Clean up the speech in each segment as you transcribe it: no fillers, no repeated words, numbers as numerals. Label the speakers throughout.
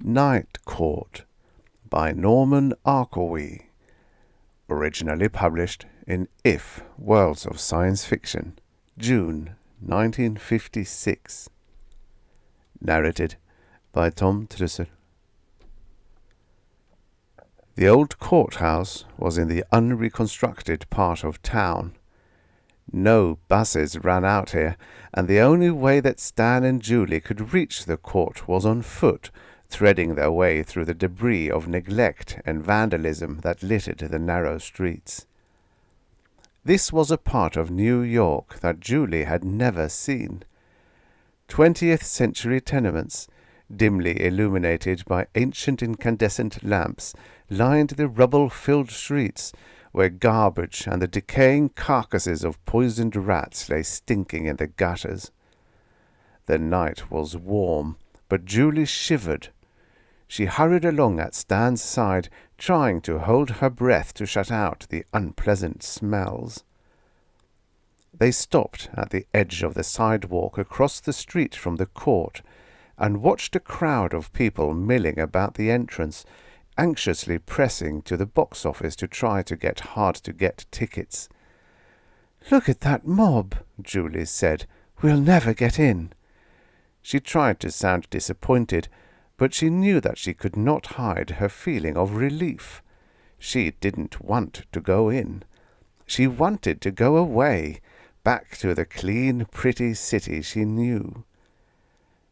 Speaker 1: Night Court by Norman Arkawy, originally published in If Worlds of Science Fiction, June 1956. Narrated by Tom Trussel. The old courthouse was in the unreconstructed part of town. No buses ran out here, and the only way that Stan and Julie could reach the court was on foot, threading their way through the debris of neglect and vandalism that littered the narrow streets. This was a part of New York that Julie had never seen. 20th century tenements, dimly illuminated by ancient incandescent lamps, lined the rubble-filled streets, where garbage and the decaying carcasses of poisoned rats lay stinking in the gutters. The night was warm, but Julie shivered. She hurried along at Stan's side, trying to hold her breath to shut out the unpleasant smells. They stopped at the edge of the sidewalk across the street from the court, and watched a crowd of people milling about the entrance, anxiously pressing to the box office to try to get hard-to-get tickets. "Look at that mob," Julie said. "We'll never get in." She tried to sound disappointed, but she knew that she could not hide her feeling of relief. She didn't want to go in. She wanted to go away, back to the clean, pretty city she knew.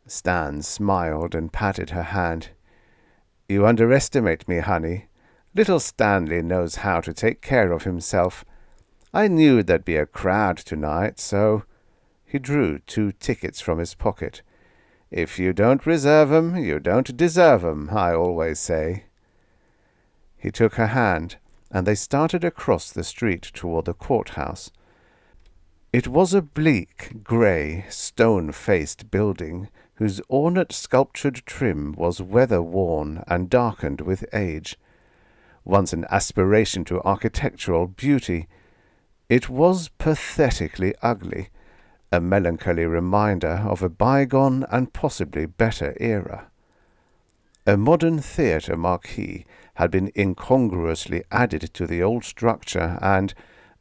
Speaker 1: Stan smiled and patted her hand. "You underestimate me, honey. Little Stanley knows how to take care of himself. I knew there'd be a crowd tonight, so—" He drew 2 tickets from his pocket. "If you don't reserve 'em, you don't deserve 'em, I always say." He took her hand, and they started across the street toward the courthouse. It was a bleak, grey, stone-faced building, whose ornate sculptured trim was weather-worn and darkened with age. Once an aspiration to architectural beauty, it was pathetically ugly, a melancholy reminder of a bygone and possibly better era. A modern theatre marquee had been incongruously added to the old structure, and,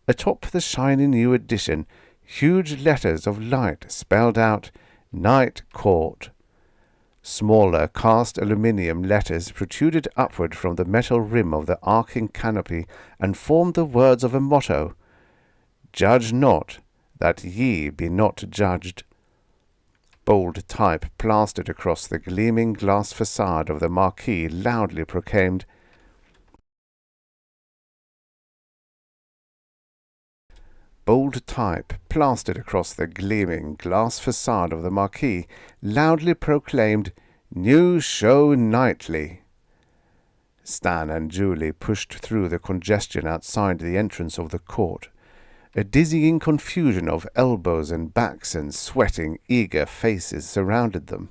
Speaker 1: atop the shiny new addition, huge letters of light spelled out Night Court. Smaller cast aluminium letters protruded upward from the metal rim of the arcing canopy and formed the words of a motto, "Judge not, that ye be not judged." Bold type plastered across the gleaming glass facade of the marquee loudly proclaimed, Bold type plastered across the gleaming glass facade of the marquee loudly proclaimed, "New show nightly." Stan and Julie pushed through the congestion outside the entrance of the court. A dizzying confusion of elbows and backs and sweating, eager faces surrounded them.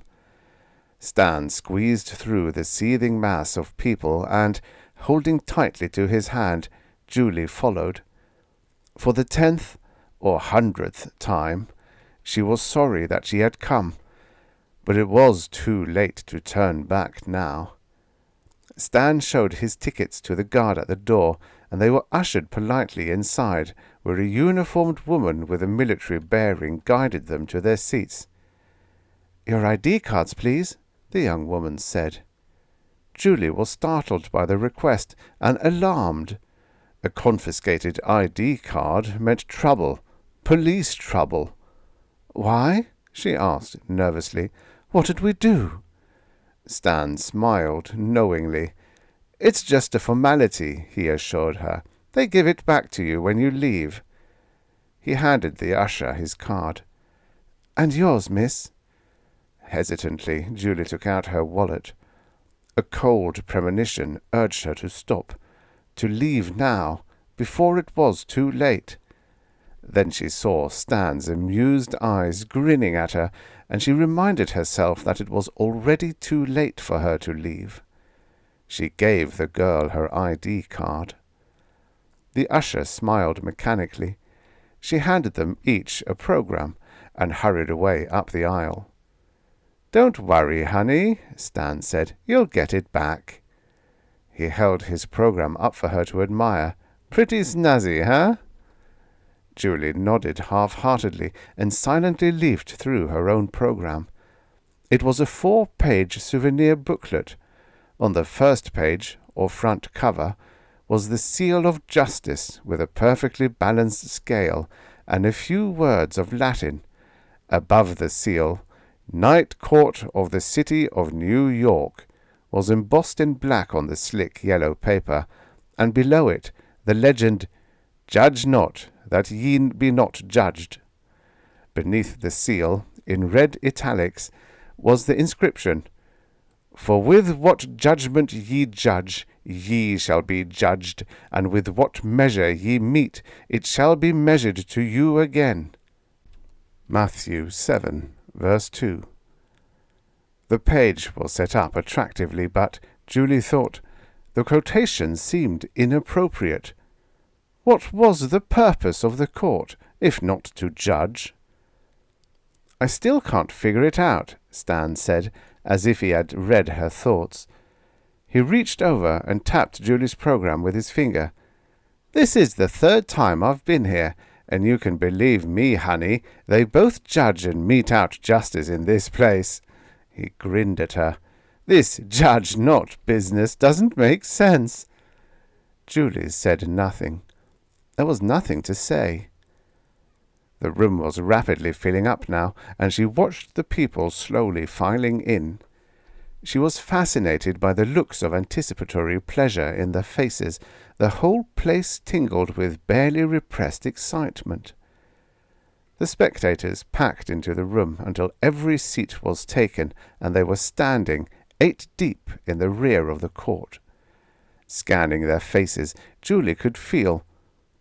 Speaker 1: Stan squeezed through the seething mass of people and, holding tightly to his hand, Julie followed. For the 10th or 100th time, she was sorry that she had come, but it was too late to turn back now. Stan showed his tickets to the guard at the door, and they were ushered politely inside, where a uniformed woman with a military bearing guided them to their seats. "Your ID cards, please," the young woman said. Julie was startled by the request and alarmed. A confiscated ID card meant trouble, police trouble. "Why?" she asked nervously. "What did we do?" Stan smiled knowingly. "It's just a formality," he assured her. "They give it back to you when you leave." He handed the usher his card. "And yours, miss?" Hesitantly, Julie took out her wallet. A cold premonition urged her to stop, to leave now, before it was too late. Then she saw Stan's amused eyes grinning at her, and she reminded herself that it was already too late for her to leave. She gave the girl her ID card. The usher smiled mechanically. She handed them each a program and hurried away up the aisle. "Don't worry, honey," Stan said. "You'll get it back." He held his program up for her to admire. "Pretty snazzy, huh?" Julie nodded half-heartedly and silently leafed through her own program. It was a 4-page souvenir booklet. On the first page, or front cover, was the seal of justice with a perfectly balanced scale and a few words of Latin. Above the seal, "Night Court of the City of New York," was embossed in black on the slick yellow paper, and below it the legend, "Judge not, that ye be not judged." Beneath the seal, in red italics, was the inscription, "For with what judgment ye judge, ye shall be judged, and with what measure ye mete, it shall be measured to you again." Matthew 7, verse 2. The page was set up attractively, but, Julie thought, the quotation seemed inappropriate. What was the purpose of the court, if not to judge? "I still can't figure it out," Stan said, as if he had read her thoughts. He reached over and tapped Julie's program with his finger. "This is the 3rd time I've been here, and you can believe me, honey, they both judge and mete out justice in this place." He grinned at her. "This judge not business doesn't make sense." Julie said nothing. There was nothing to say. The room was rapidly filling up now, and she watched the people slowly filing in. She was fascinated by the looks of anticipatory pleasure in their faces. The whole place tingled with barely repressed excitement. The spectators packed into the room until every seat was taken, and they were standing 8 deep in the rear of the court. Scanning their faces, Julie could feel,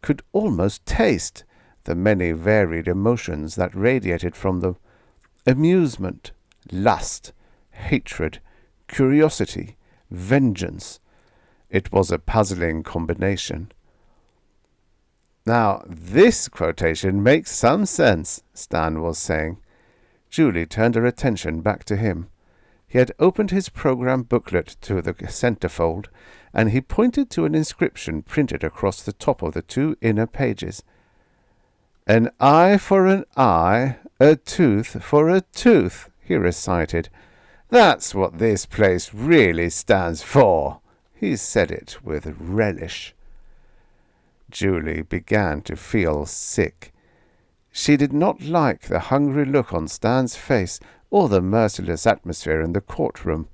Speaker 1: could almost taste, the many varied emotions that radiated from them: amusement, lust, hatred, curiosity, vengeance. It was a puzzling combination. "Now, this quotation makes some sense," Stan was saying. Julie turned her attention back to him. He had opened his program booklet to the centerfold, and he pointed to an inscription printed across the top of the 2 inner pages. "An eye for an eye, a tooth for a tooth," he recited. "That's what this place really stands for." He said it with relish. Julie began to feel sick. She did not like the hungry look on Stan's face or the merciless atmosphere in the courtroom.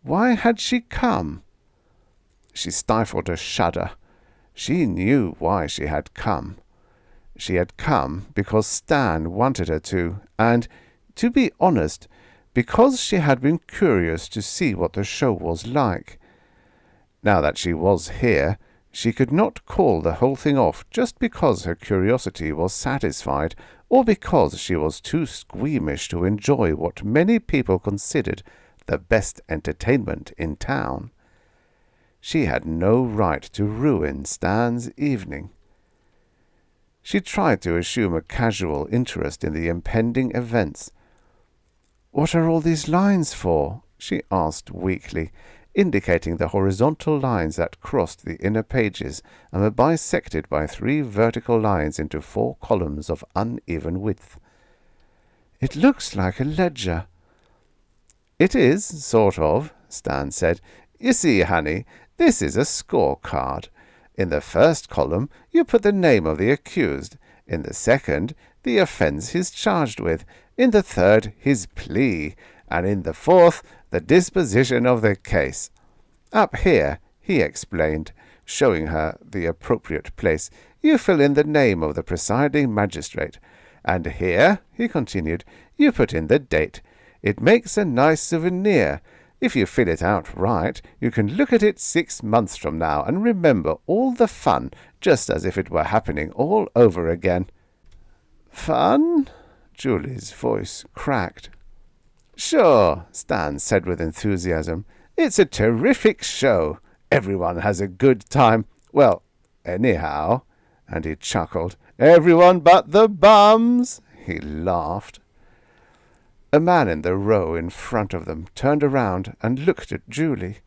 Speaker 1: Why had she come? She stifled a shudder. She knew why she had come. She had come because Stan wanted her to, and, to be honest, because she had been curious to see what the show was like. Now that she was here, she could not call the whole thing off just because her curiosity was satisfied, or because she was too squeamish to enjoy what many people considered the best entertainment in town. She had no right to ruin Stan's evening. She tried to assume a casual interest in the impending events. "What are all these lines for?" she asked weakly, indicating the horizontal lines that crossed the inner pages and were bisected by 3 vertical lines into 4 columns of uneven width. "It looks like a ledger." "It is, sort of," Stan said. "You see, honey, this is a scorecard. In the first column you put the name of the accused, in the second the offence he's charged with, in the third his plea, and in the fourth the disposition of the case. Up here," he explained, showing her the appropriate place, "you fill in the name of the presiding magistrate. And here," he continued, "you put in the date. It makes a nice souvenir. If you fill it out right, you can look at it 6 months from now and remember all the fun, just as if it were happening all over again." "Fun?" Julie's voice cracked. "Sure," Stan said with enthusiasm. "It's a terrific show. Everyone has a good time. Well, anyhow," and he chuckled. "Everyone but the bums." He laughed. A man in the row in front of them turned around and looked at Julie.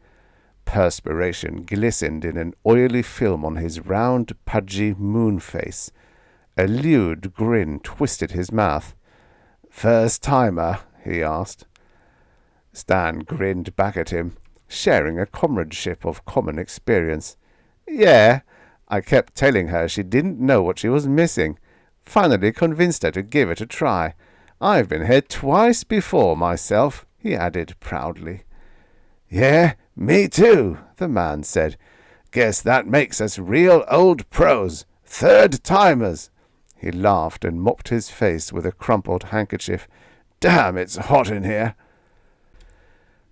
Speaker 1: Perspiration glistened in an oily film on his round, pudgy moon face. A lewd grin twisted his mouth. "First timer?" he asked. Stan grinned back at him, sharing a comradeship of common experience. "Yeah, I kept telling her she didn't know what she was missing. Finally convinced her to give it a try. I've been here twice before myself," he added proudly. "Yeah, me too," the man said. "Guess that makes us real old pros. Third-timers." He laughed and mopped his face with a crumpled handkerchief. "Damn, it's hot in here."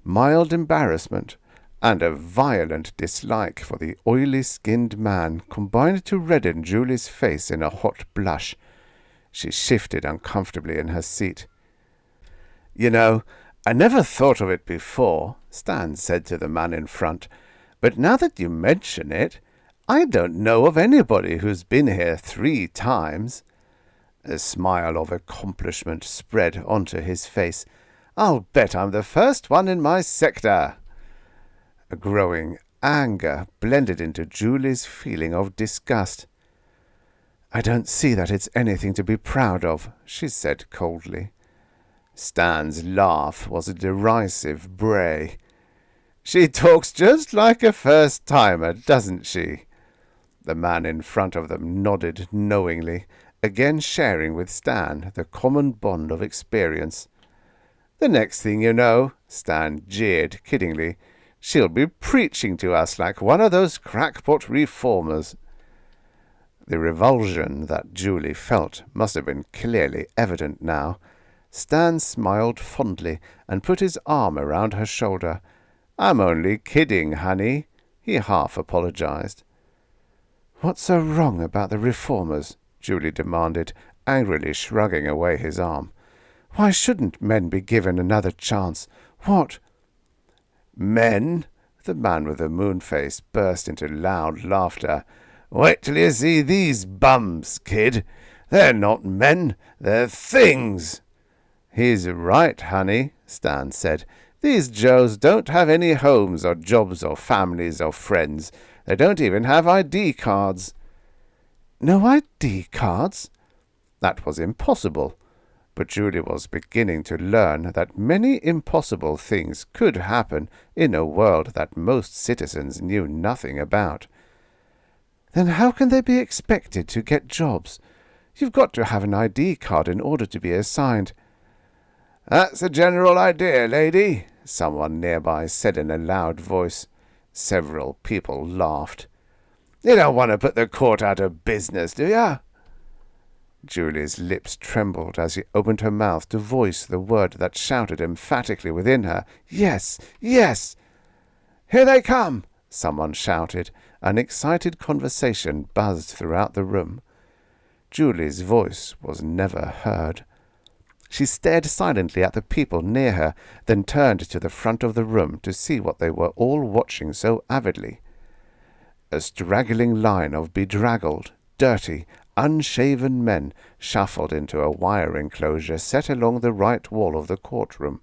Speaker 1: Mild embarrassment and a violent dislike for the oily-skinned man combined to redden Julie's face in a hot blush. She shifted uncomfortably in her seat. "You know, I never thought of it before," Stan said to the man in front, "but now that you mention it, I don't know of anybody who's been here 3 times. A smile of accomplishment spread onto his face. "I'll bet I'm the first one in my sector." A growing anger blended into Julie's feeling of disgust. "I don't see that it's anything to be proud of," she said coldly. Stan's laugh was a derisive bray. "She talks just like a first-timer, doesn't she?" The man in front of them nodded knowingly, again sharing with Stan the common bond of experience. "The next thing you know," Stan jeered kiddingly, "she'll be preaching to us like one of those crackpot reformers." The revulsion that Julie felt must have been clearly evident now. Stan smiled fondly and put his arm around her shoulder. "I'm only kidding, honey," he half apologized. "What's so wrong about the reformers?" Julie demanded, angrily shrugging away his arm. "Why shouldn't men be given another chance? What—" "Men?" The man with the moon face burst into loud laughter. "Wait till you see these bums, kid. They're not men, they're things." "He's right, honey," Stan said. "These Joes don't have any homes or jobs or families or friends. They don't even have ID cards." "No ID cards?" That was impossible. But Julie was beginning to learn that many impossible things could happen in a world that most citizens knew nothing about. "Then how can they be expected to get jobs? You've got to have an ID card in order to be assigned." "That's a general idea, lady," someone nearby said in a loud voice. Several people laughed. "You don't want to put the court out of business, do ya?" Julie's lips trembled as she opened her mouth to voice the word that shouted emphatically within her, "Yes, yes!" "Here they come!" someone shouted. An excited conversation buzzed throughout the room. Julie's voice was never heard. She stared silently at the people near her, then turned to the front of the room to see what they were all watching so avidly. A straggling line of bedraggled, dirty, unshaven men shuffled into a wire enclosure set along the right wall of the courtroom.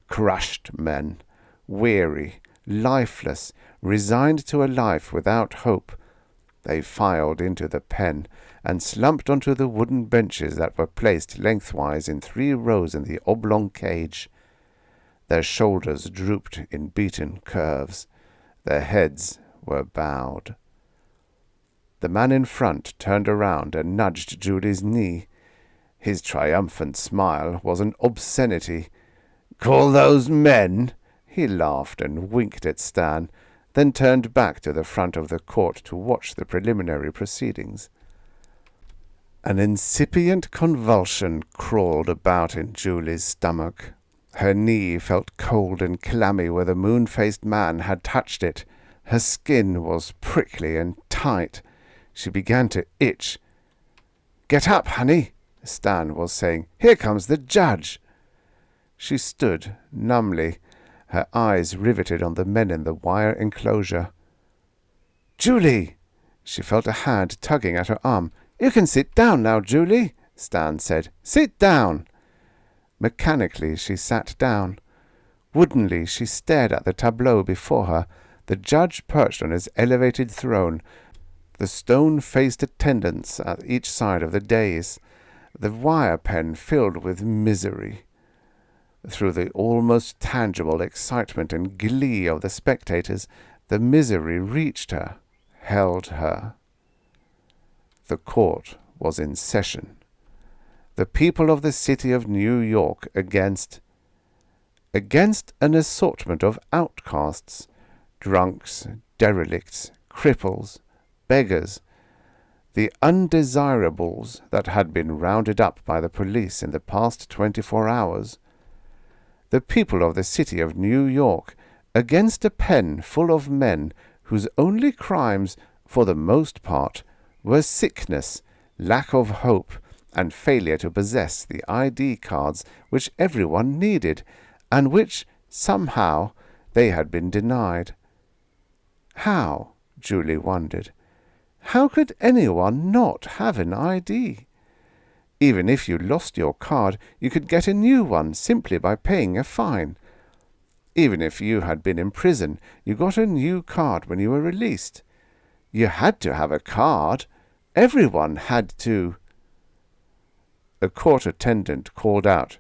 Speaker 1: Crushed men, weary, lifeless, resigned to a life without hope. They filed into the pen and slumped onto the wooden benches that were placed lengthwise in 3 rows in the oblong cage. Their shoulders drooped in beaten curves. Their heads were bowed. The man in front turned around and nudged Julie's knee. His triumphant smile was an obscenity. "Call those men?" He laughed and winked at Stan, then turned back to the front of the court to watch the preliminary proceedings. An incipient convulsion crawled about in Julie's stomach. Her knee felt cold and clammy where the moon-faced man had touched it. Her skin was prickly and tight. She began to itch. "Get up, honey," Stan was saying. "Here comes the judge." She stood numbly, her eyes riveted on the men in the wire enclosure. "Julie!" She felt a hand tugging at her arm. "You can sit down now, Julie," Stan said. "Sit down." Mechanically she sat down. Woodenly she stared at the tableau before her, the judge perched on his elevated throne, the stone-faced attendants at each side of the dais, the wire pen filled with misery. Through the almost tangible excitement and glee of the spectators, the misery reached her, held her. The court was in session. The people of the city of New York against an assortment of outcasts, drunks, derelicts, cripples, beggars, the undesirables that had been rounded up by the police in the past 24 hours. The people of the city of New York against a pen full of men whose only crimes, for the most part, were sickness, lack of hope, and failure to possess the ID cards which everyone needed, and which, somehow, they had been denied. How, Julie wondered, how could anyone not have an ID? Even if you lost your card, you could get a new one simply by paying a fine. Even if you had been in prison, you got a new card when you were released. You had to have a card. Everyone had to. A court attendant called out,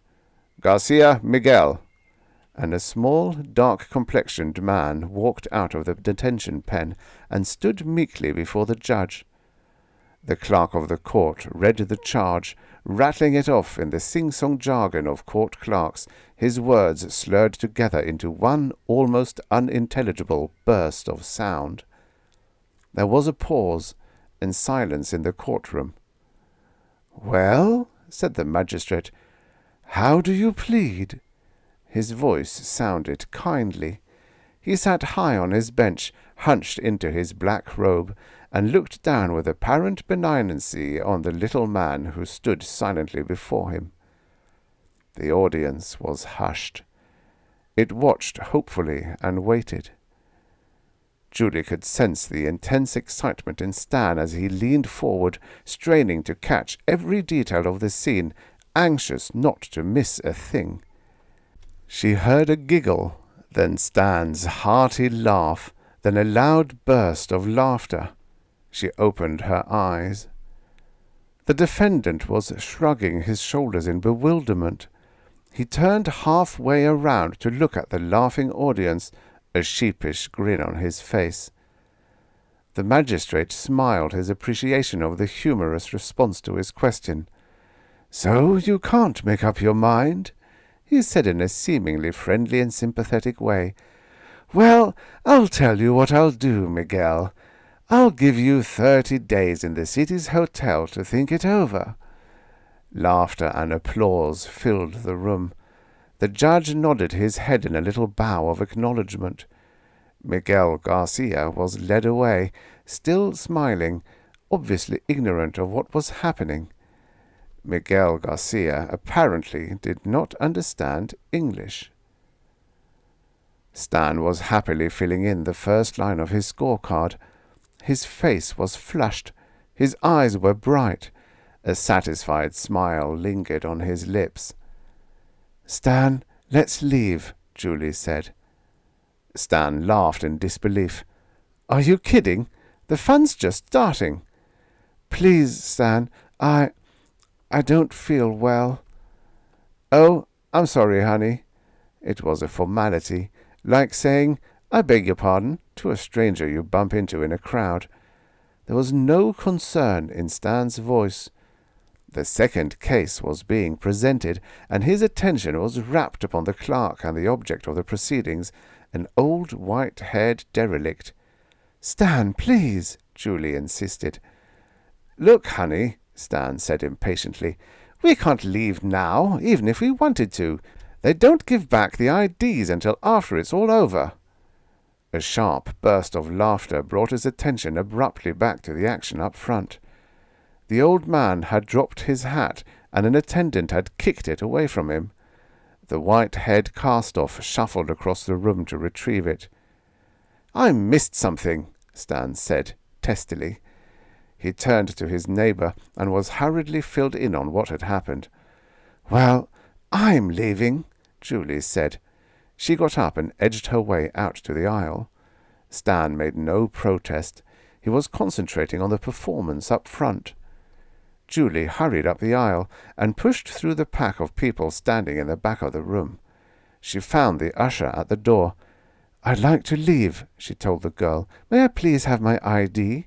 Speaker 1: "Garcia Miguel," and a small, dark-complexioned man walked out of the detention pen and stood meekly before the judge. The clerk of the court read the charge, rattling it off in the sing-song jargon of court clerks, his words slurred together into one almost unintelligible burst of sound. There was a pause and silence in the courtroom. "Well," said the magistrate, "how do you plead?" His voice sounded kindly. He sat high on his bench, hunched into his black robe, and looked down with apparent benignancy on the little man who stood silently before him. The audience was hushed. It watched hopefully and waited. Julie could sense the intense excitement in Stan as he leaned forward, straining to catch every detail of the scene, anxious not to miss a thing. She heard a giggle, then Stan's hearty laugh, then a loud burst of laughter. She opened her eyes. The defendant was shrugging his shoulders in bewilderment. He turned halfway around to look at the laughing audience, a sheepish grin on his face. The magistrate smiled his appreciation of the humorous response to his question. "So you can't make up your mind?" he said in a seemingly friendly and sympathetic way. "Well, I'll tell you what I'll do, Miguel. I'll give you 30 days in the city's hotel to think it over." Laughter and applause filled the room. The judge nodded his head in a little bow of acknowledgment. Miguel Garcia was led away, still smiling, obviously ignorant of what was happening. Miguel Garcia apparently did not understand English. Stan was happily filling in the first line of his scorecard. His face was flushed. His eyes were bright. A satisfied smile lingered on his lips. "Stan, let's leave," Julie said. Stan laughed in disbelief. "Are you kidding? The fun's just starting." "Please, Stan, I don't feel well." "Oh, I'm sorry, honey." It was a formality, like saying, "I beg your pardon," to a stranger you bump into in a crowd. There was no concern in Stan's voice. The second case was being presented, and his attention was rapt upon the clerk and the object of the proceedings, an old white-haired derelict. "Stan, please," Julie insisted. "Look, honey," Stan said impatiently, "we can't leave now, even if we wanted to. They don't give back the IDs until after it's all over." A sharp burst of laughter brought his attention abruptly back to the action up front. The old man had dropped his hat, and an attendant had kicked it away from him. The white-haired cast-off shuffled across the room to retrieve it. "I missed something," Stan said, testily. He turned to his neighbor and was hurriedly filled in on what had happened. "Well, "I'm leaving," Julie said. She got up and edged her way out to the aisle. Stan made no protest. He was concentrating on the performance up front. Julie hurried up the aisle and pushed through the pack of people standing in the back of the room. She found the usher at the door. "I'd like to leave," she told the girl. "May I please have my ID?"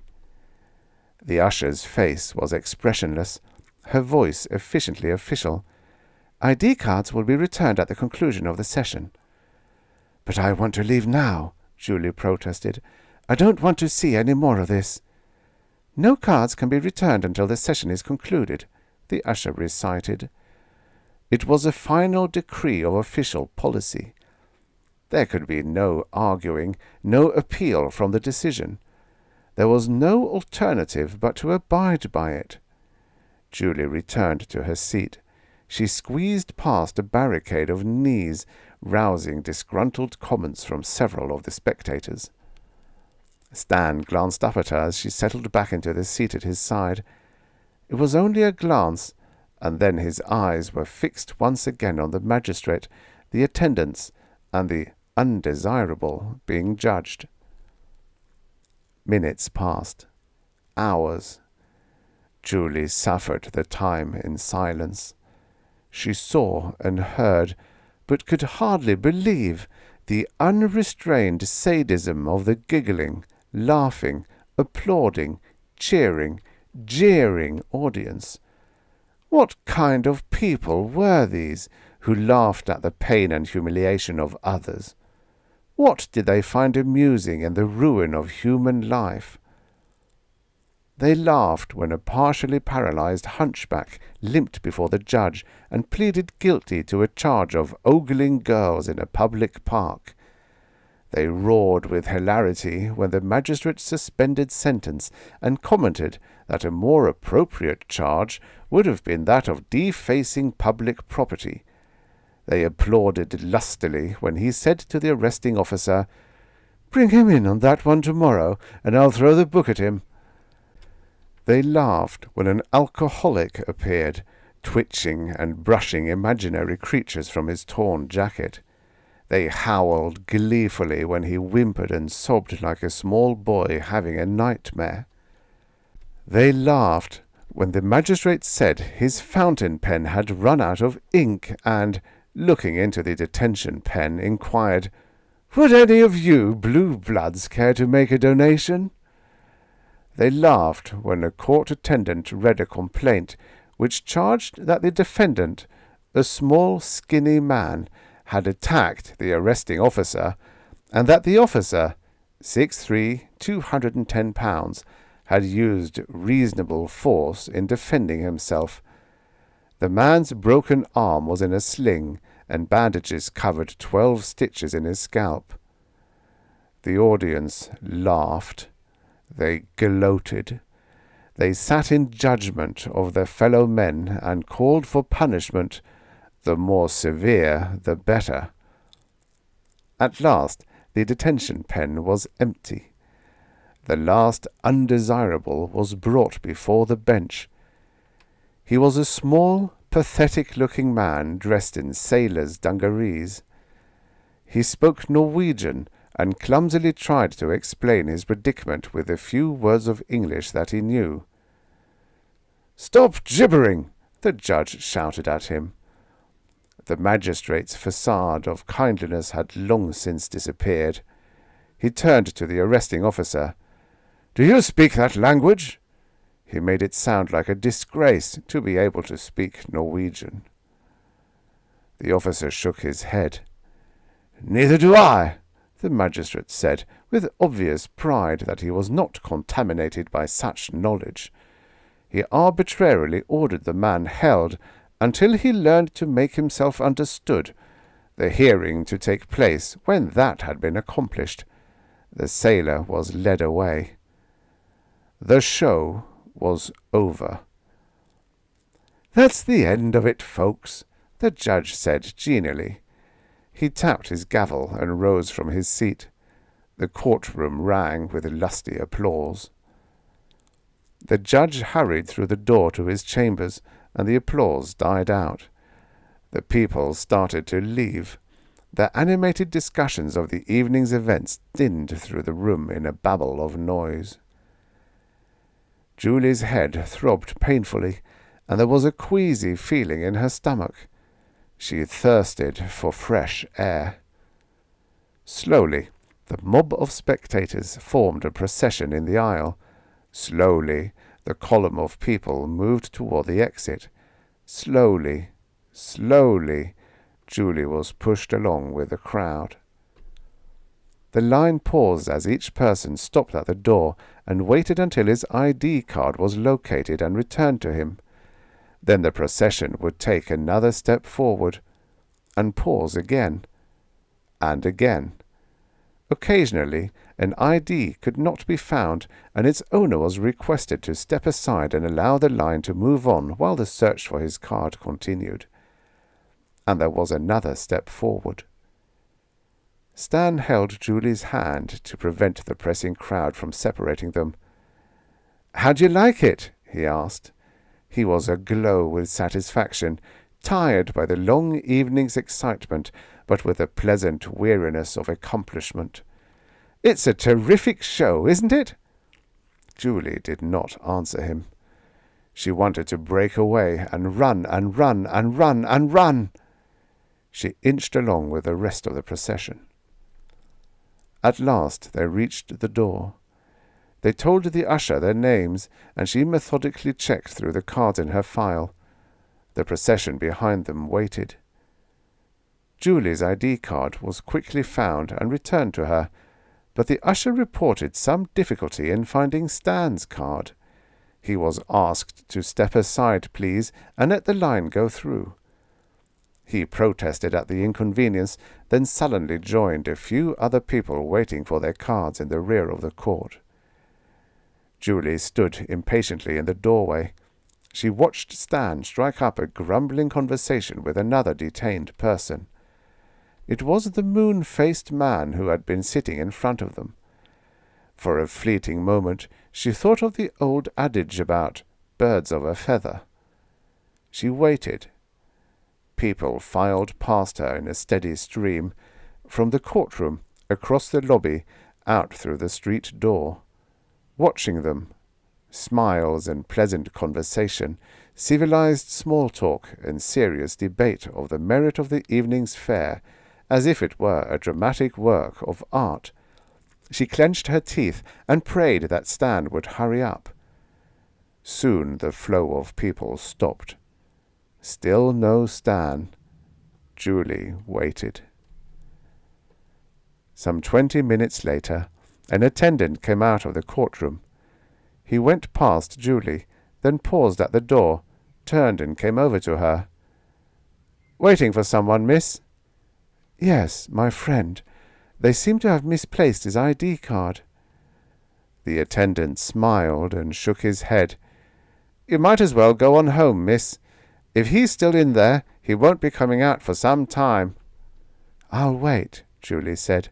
Speaker 1: The usher's face was expressionless, her voice efficiently official. "ID cards will be returned at the conclusion of the session." "But I want to leave now," Julie protested. "I don't want to see any more of this." "No cards can be returned until the session is concluded," the usher recited. It was a final decree of official policy. There could be no arguing, no appeal from the decision. There was no alternative but to abide by it. Julie returned to her seat. She squeezed past a barricade of knees, rousing disgruntled comments from several of the spectators. Stan glanced up at her as she settled back into the seat at his side. It was only a glance, and then his eyes were fixed once again on the magistrate, the attendants, and the undesirable being judged. Minutes passed. Hours. Julie suffered the time in silence. She saw and heard, but could hardly believe, the unrestrained sadism of the giggling, laughing, applauding, cheering, jeering audience. What kind of people were these who laughed at the pain and humiliation of others? What did they find amusing in the ruin of human life? They laughed when a partially paralyzed hunchback limped before the judge and pleaded guilty to a charge of ogling girls in a public park. They roared with hilarity when the magistrate suspended sentence and commented that a more appropriate charge would have been that of defacing public property. They applauded lustily when he said to the arresting officer, "Bring him in on that one tomorrow, and I'll throw the book at him." They laughed when an alcoholic appeared, twitching and brushing imaginary creatures from his torn jacket. They howled gleefully when he whimpered and sobbed like a small boy having a nightmare. They laughed when the magistrate said his fountain pen had run out of ink and, looking into the detention pen, inquired, "Would any of you blue bloods care to make a donation?" They laughed when a court attendant read a complaint which charged that the defendant, a small, skinny man, had attacked the arresting officer, and that the officer, 6'3", 210 pounds, had used reasonable force in defending himself. The man's broken arm was in a sling, and bandages covered 12 stitches in his scalp. The audience laughed. They gloated. They sat in judgment of their fellow men and called for punishment, the more severe the better. At last the detention pen was empty. The last undesirable was brought before the bench. He was a small, pathetic-looking man dressed in sailor's dungarees. He spoke Norwegian and clumsily tried to explain his predicament with the few words of English that he knew. "Stop gibbering!" the judge shouted at him. The magistrate's facade of kindliness had long since disappeared. He turned to the arresting officer. "Do you speak that language?" He made it sound like a disgrace to be able to speak Norwegian. The officer shook his head. "Neither do I," the magistrate said, with obvious pride that he was not contaminated by such knowledge. He arbitrarily ordered the man held until he learned to make himself understood, the hearing to take place when that had been accomplished. The sailor was led away. The show was over. "That's the end of it, folks," the judge said genially. He tapped his gavel and rose from his seat. The courtroom rang with lusty applause. The judge hurried through the door to his chambers, and the applause died out. The people started to leave. Their animated discussions of the evening's events thinned through the room in a babble of noise. Julie's head throbbed painfully, and there was a queasy feeling in her stomach. She thirsted for fresh air. Slowly, the mob of spectators formed a procession in the aisle. Slowly, the column of people moved toward the exit. Slowly, Julie was pushed along with the crowd. The line paused as each person stopped at the door and waited until his ID card was located and returned to him. Then the procession would take another step forward, and pause again, and again. Occasionally, an ID could not be found, and its owner was requested to step aside and allow the line to move on while the search for his card continued. And there was another step forward. Stan held Julie's hand to prevent the pressing crowd from separating them. "How'd you like it?" he asked. He was aglow with satisfaction, tired by the long evening's excitement, but with a pleasant weariness of accomplishment. "It's a terrific show, isn't it?" Julie did not answer him. She wanted to break away and run and run and run and run. She inched along with the rest of the procession. At last they reached the door. They told the usher their names, and she methodically checked through the cards in her file. The procession behind them waited. Julie's ID card was quickly found and returned to her, but the usher reported some difficulty in finding Stan's card. He was asked to step aside, please, and let the line go through. He protested at the inconvenience, then sullenly joined a few other people waiting for their cards in the rear of the court. Julie stood impatiently in the doorway. She watched Stan strike up a grumbling conversation with another detained person. It was the moon-faced man who had been sitting in front of them. For a fleeting moment she thought of the old adage about birds of a feather. She waited. People filed past her in a steady stream, from the courtroom, across the lobby, out through the street door. Watching them, smiles and pleasant conversation, civilized small talk and serious debate of the merit of the evening's fare, as if it were a dramatic work of art. She clenched her teeth and prayed that Stan would hurry up. Soon the flow of people stopped. Still no Stan. Julie waited. Some 20 minutes later, an attendant came out of the courtroom. He went past Julie, then paused at the door, turned and came over to her. "Waiting for someone, miss?" "Yes, my friend. They seem to have misplaced his ID card." The attendant smiled and shook his head. "You might as well go on home, miss. If he's still in there, he won't be coming out for some time." "I'll wait," Julie said.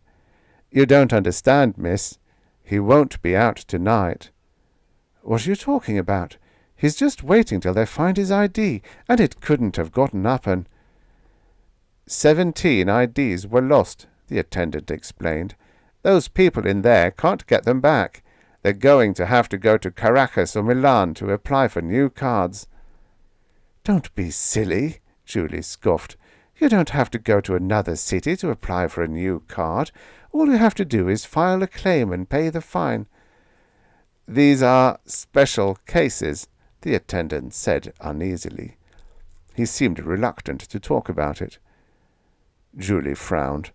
Speaker 1: "You don't understand, miss. He won't be out tonight." "What are you talking about? He's just waiting till they find his ID, and it couldn't have gotten up and—" 17 IDs were lost, the attendant explained. "Those people in there can't get them back. They're going to have to go to Caracas or Milan to apply for new cards." "Don't be silly," Julie scoffed. "You don't have to go to another city to apply for a new card. All you have to do is file a claim and pay the fine." "These are special cases," the attendant said uneasily. He seemed reluctant to talk about it. Julie frowned.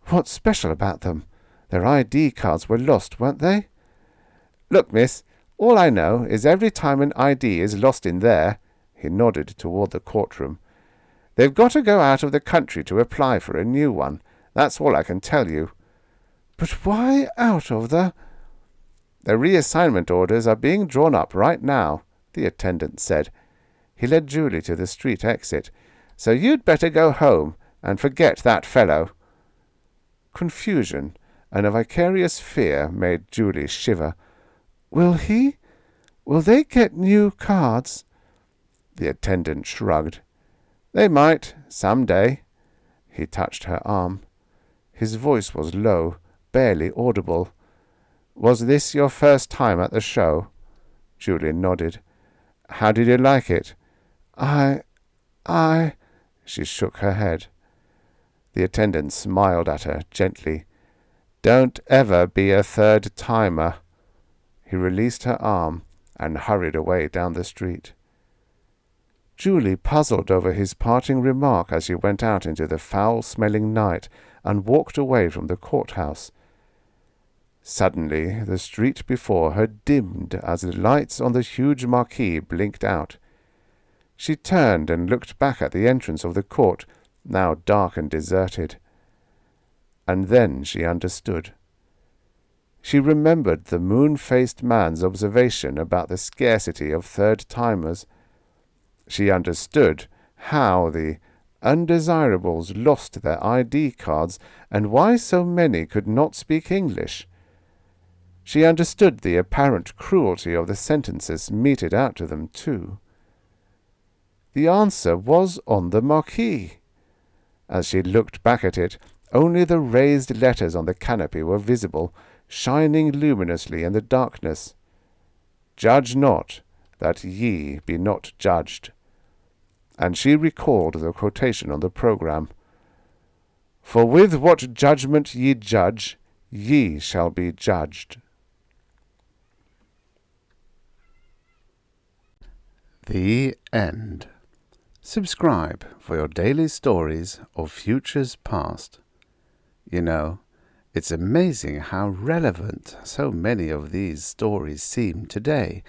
Speaker 1: "What's special about them? Their ID cards were lost, weren't they?" "Look, miss, all I know is every time an ID is lost in there," he nodded toward the courtroom, "they've got to go out of the country to apply for a new one. That's all I can tell you." "But why out of the—" "The reassignment orders are being drawn up right now," the attendant said. He led Julie to the street exit. "So you'd better go home and forget that fellow." Confusion and a vicarious fear made Julie shiver. Will they get new cards?" The attendant shrugged. They might, some day. He touched her arm. His voice was low, barely audible. Was this your first time at the show? Julie nodded. How did you like it? I... She shook her head. The attendant smiled at her gently. Don't ever be a third-timer. He released her arm and hurried away down the street. Julie puzzled over his parting remark as she went out into the foul-smelling night and walked away from the courthouse. Suddenly the street before her dimmed as the lights on the huge marquee blinked out. She turned and looked back at the entrance of the court, now dark and deserted. And then she understood. She remembered the moon-faced man's observation about the scarcity of third-timers. She understood how the undesirables lost their ID cards and why so many could not speak English. She understood the apparent cruelty of the sentences meted out to them, too. The answer was on the marquee. As she looked back at it, only the raised letters on the canopy were visible, shining luminously in the darkness. Judge not, that ye be not judged. And she recalled the quotation on the programme. For with what judgment ye judge, ye shall be judged.
Speaker 2: The end. Subscribe for your daily stories of futures past. You know, it's amazing how relevant so many of these stories seem today,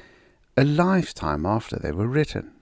Speaker 2: a lifetime after they were written.